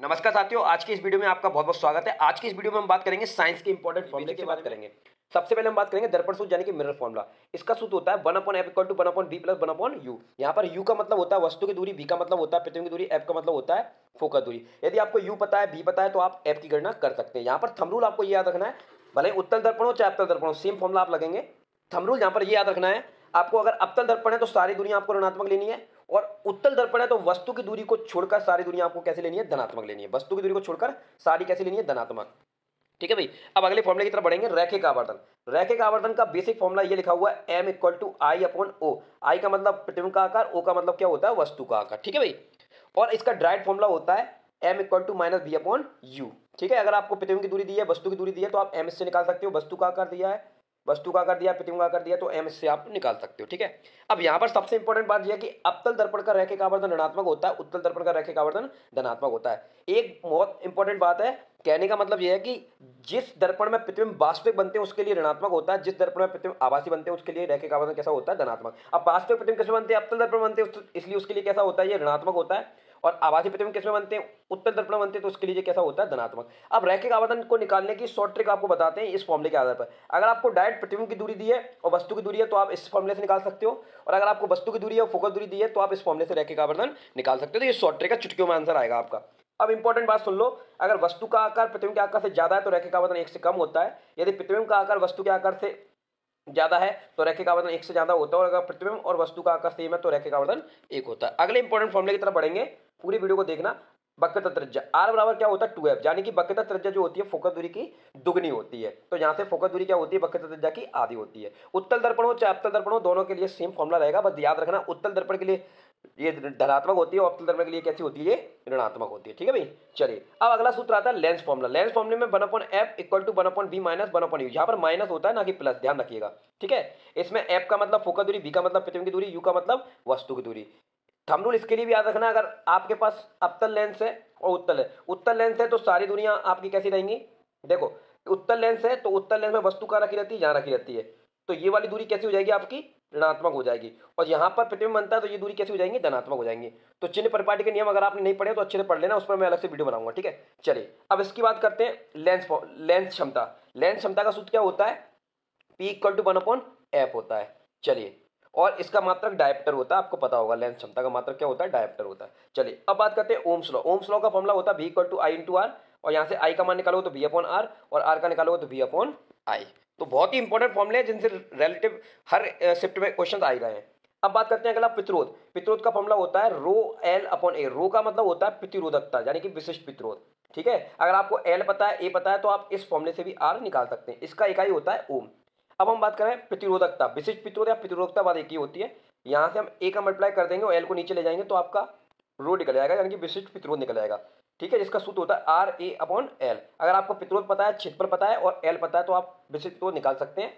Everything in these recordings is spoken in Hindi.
नमस्कार साथियों, आज की इस वीडियो में आपका बहुत बहुत स्वागत है। आज की इस वीडियो में हम बात करेंगे साइंस के इंपॉर्टेंट फॉर्मूले की बात करेंगे। सबसे पहले हम बात करेंगे दर्पण सूत्र यानी कि मिरर फॉर्मूला। इसका सूत्र होता है 1/f = 1/v + 1/u। यहाँ पर u का मतलब होता है वस्तु की दूरी, v का मतलब होता है पृथ्वी की दूरी, f का मतलब होता है फोकस दूरी। यदि आपको u पता है, v पता है तो आप f की गणना कर सकते हैं। यहाँ पर थंब रूल आपको ये याद रखना है, भले उत्तल दर्पण हो चाहे अवतल दर्पण हो, सेम फॉर्मूला आप लगेंगे। थंब रूल यहाँ पर ये याद रखना है आपको, अगर अवतल दर्पण है तो सारी दूरी आपको ऋणात्मक लेनी है, और उत्तल दर्पण है तो वस्तु की दूरी को छोड़कर सारी दूरी आपको कैसे लेनी है, धनात्मक लेनी है। वस्तु की दूरी को छोड़कर सारी कैसे लेनी है, धनात्मक। ठीक है भाई। अब अगले फॉर्मूले की तरफ बढ़ेंगे, रैखिक आवर्धन। रैखिक आवर्धन का बेसिक फॉर्मूला ये लिखा हुआ है m = I/O। I का मतलब प्रतिबिंब का आकार, O का मतलब क्या होता है, वस्तु का आकार। ठीक है भाई। और इसका डायरेक्ट फॉर्मूला होता है m = -v/u। ठीक है, अगर आपको प्रतिबिंब की दूरी दी है, वस्तु की दूरी दी है तो आप m इससे निकाल सकते हो। वस्तु का आकार दिया है, वस्तु का आकार दिया, प्रतिबिंब का आकार दिया, तो m इससे आप निकाल सकते हो। ठीक है। अब यहाँ पर सबसे इंपॉर्टेंट बात यह है कि अवतल दर्पण का रैखिक आवर्धन ऋणात्मक होता है, उत्तल दर्पण का रैखिक आवर्धन धनात्मक होता है। एक बहुत इंपॉर्टेंट बात है, कहने का मतलब यह है कि जिस दर्पण में प्रतिबिंब वास्तविक बनते हैं उसके लिए ऋणात्मक होता है, जिस दर्पण में प्रतिबिंब आभासी बनते हैं उसके लिए रैखिक आवर्धन कैसा होता है, धनात्मक। अब वास्तविक प्रतिबिंब किसमें बनते हैं, अवतल दर्पण बनते हैं, इसलिए उसके लिए कैसा होता है, ये ऋणात्मक होता है। और आभासी प्रतिबिंब किसमें बनते हैं, उत्तल दर्पण बनते हैं, तो उसके लिए कैसा होता है, धनात्मक। अब रैखिक आवर्धन को निकालने की शॉर्ट ट्रिक आपको बताते हैं इस फॉर्मूले के आधार पर। अगर आपको डायरेक्ट प्रतिबिंब की दूरी दी है और वस्तु की दूरी है तो आप इस फॉर्मूले से निकाल सकते हो, और अगर आपको वस्तु की दूरी और फोकस दूरी दी है तो आप इस फॉर्मूले से रैखिक आवर्धन निकाल सकते हो। तो ये शॉर्ट ट्रिक है, चुटकियों में आंसर आएगा आपका। अब इंपॉर्टेंट बात सुन लो, अगर वस्तु का आकार प्रतिबिंब के आकार से ज्यादा है तो रैखिक आवर्धन 1 से कम होता है। यदि प्रतिबिंब का आकार वस्तु के आकार से ज्यादा है तो रैखिक आवर्धन 1 से ज्यादा होता है, और अगर प्रतिबिंब और वस्तु का आकार सेम है तो रैखिक आवर्धन 1 होता है। अगले इंपॉर्टेंट फॉर्मूले की तरफ बढ़ेंगे, पूरी वीडियो को देखना। वक्रता त्रिज्या r बराबर क्या होता है, 2f, यानी कि वक्रता त्रिज्या जो होती है फोकस दूरी की दुगनी होती है। तो यहाँ से फोकस दूरी क्या होती है, वक्रता त्रिज्या की आधी होती है। उत्तल दर्पण हो चाहे अवतल दर्पण हो, दोनों के लिए सेम फॉर्मूला रहेगा। बस याद रखना, उत्तल दर्पण के लिए ये धनात्मक होती है और अवतल दर्पण के लिए कैसी होती है, ये ऋणात्मक होती है। ठीक है भाई। चलिए अब अगला सूत्र आता है लेंस फॉर्मूला। लेंस फॉर्मूले में 1/f = 1/v - 1/u। यहाँ पर माइनस होता है ना कि प्लस, ध्यान रखिएगा। ठीक है। इसमें f का मतलब फोकस दूरी, v का मतलब प्रतिबिंब की दूरी, u का मतलब वस्तु की दूरी। थंब रूल इसके लिए भी याद रखना, अगर आपके पास अवतल लेंस है और उत्तल है, उत्तल लेंस है तो सारी दुनिया आपकी कैसी रहेंगी, देखो उत्तल लेंस है तो उत्तल लेंस में वस्तु कहाँ रखी रहती है, यहाँ रखी रहती है, तो ये वाली दूरी कैसी हो जाएगी, आपकी ऋणात्मक हो जाएगी। और यहाँ पर प्रतिबिंब बनता है तो ये दूरी कैसी हो जाएंगी, धनात्मक हो जाएंगी। तो चिन्ह परिपाटी के नियम अगर आपने नहीं पढ़े तो अच्छे से पढ़ लेना, उस पर मैं अलग से वीडियो बनाऊंगा। ठीक है। चलिए अब इसकी बात करते हैं लेंस क्षमता। लेंस क्षमता का सूत्र क्या होता है, P = 1/f होता है। चलिए, और इसका मात्रक डायप्टर होता है, आपको पता होगा लेंस क्षमता का मात्रक क्या होता है, डायप्टर होता है। चलिए अब बात करते हैं ओम्स लॉ। ओम्स लॉ का फॉर्मूला होता है v = I × R, और यहाँ से I का मान निकालोगे तो v/R, और R का निकालोगे तो v/I। तो बहुत ही इंपॉर्टेंट फॉर्मूले हैं जिनसे रिलेटिव हर शिफ्ट में क्वेश्चन आ ही रहे हैं। अब बात करते हैं अगला प्रतिरोध। प्रतिरोध का फॉर्मूला होता है ρl/A। रो का मतलब होता है प्रतिरोधकता, यानी कि विशिष्ट प्रतिरोध। ठीक है। अगर आपको L पता है, A पता है, तो आप इस फॉर्मूले से भी R निकाल सकते हैं। इसका इकाई होता है ओम। अब हम बात करें प्रतिरोधकता। विशिष्ट प्रतिरोध या प्रतिरोधकता बात एक ही होती है। यहाँ से हम A का मल्टीप्लाई कर देंगे और L को नीचे ले जाएंगे तो आपका रो निकल जाएगा, यानी कि विशिष्ट प्रतिरोध निकल जाएगा। ठीक है। जिसका सूत्र होता है RA/L। अगर आपको प्रतिरोध पता है, क्षेत्रफल पता है और L पता है तो आप विशिष्ट प्रतिरोध निकाल सकते हैं।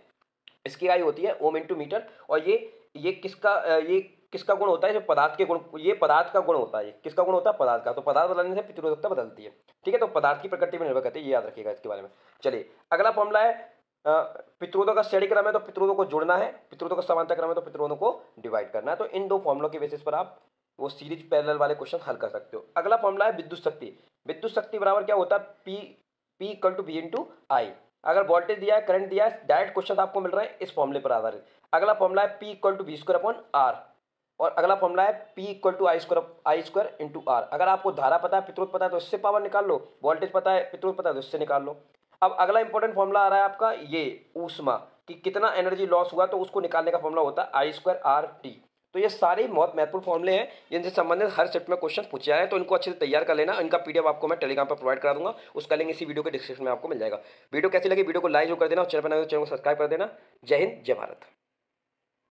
इसकी इकाई होती है ओम × मीटर। और ये किसका गुण होता है, जो पदार्थ के गुण, ये पदार्थ का गुण होता है। ये किसका गुण होता है, पदार्थ का। तो पदार्थ बदलने से प्रतिरोधकता बदलती है। ठीक है। तो पदार्थ की प्रकृति में निर्भर करती है, ये याद रखिएगा इसके बारे में। चलिए अगला फॉर्मूला है प्रतिरोधों का श्रेणी क्रम है तो प्रतिरोधों को जोड़ना है, प्रतिरोधों का समांतर क्रम है तो प्रतिरोधों को डिवाइड करना है। तो इन दो फॉर्मुलों के बेसिस पर आप वो सीरीज पैरेलल वाले क्वेश्चन हल कर सकते हो। अगला फॉर्मूला है विद्युत शक्ति। विद्युत शक्ति बराबर क्या होता है, P = V × I। अगर वोल्टेज दिया है, करंट दिया है, डायरेक्ट क्वेश्चन आपको मिल रहे हैं इस फॉर्मूले पर आधारित। अगला फॉर्मूला है P = V²/R, और अगला फॉर्मूला है P = I² × R। अगर आपको धारा पता है, प्रतिरोध पता है तो इससे पावर निकाल लो, वोल्टेज पता है, प्रतिरोध पता है तो इससे निकाल लो। अब अगला इंपॉर्टेंट फॉर्मूला आ रहा है आपका, ये ऊष्मा कि कितना एनर्जी लॉस हुआ, तो उसको निकालने का फॉर्मूला होता है I²RT। तो ये सारे बहुत महत्वपूर्ण फॉर्मूले हैं जिनसे संबंधित हर शिफ्ट में क्वेश्चन पूछे जा रहे हैं, तो इनको अच्छे से तैयार कर लेना। इनका PDF आपको मैं टेलीग्राम पर प्रोवाइड करा दूंगा, उसका लिंक इसी वीडियो के डिस्क्रिप्शन में आपको मिल जाएगा। वीडियो कैसी लगी, वीडियो को लाइक जो कर देना, और चैनल पर नए हो तो चैनल को सब्सक्राइब कर देना। जय हिंद, जय भारत।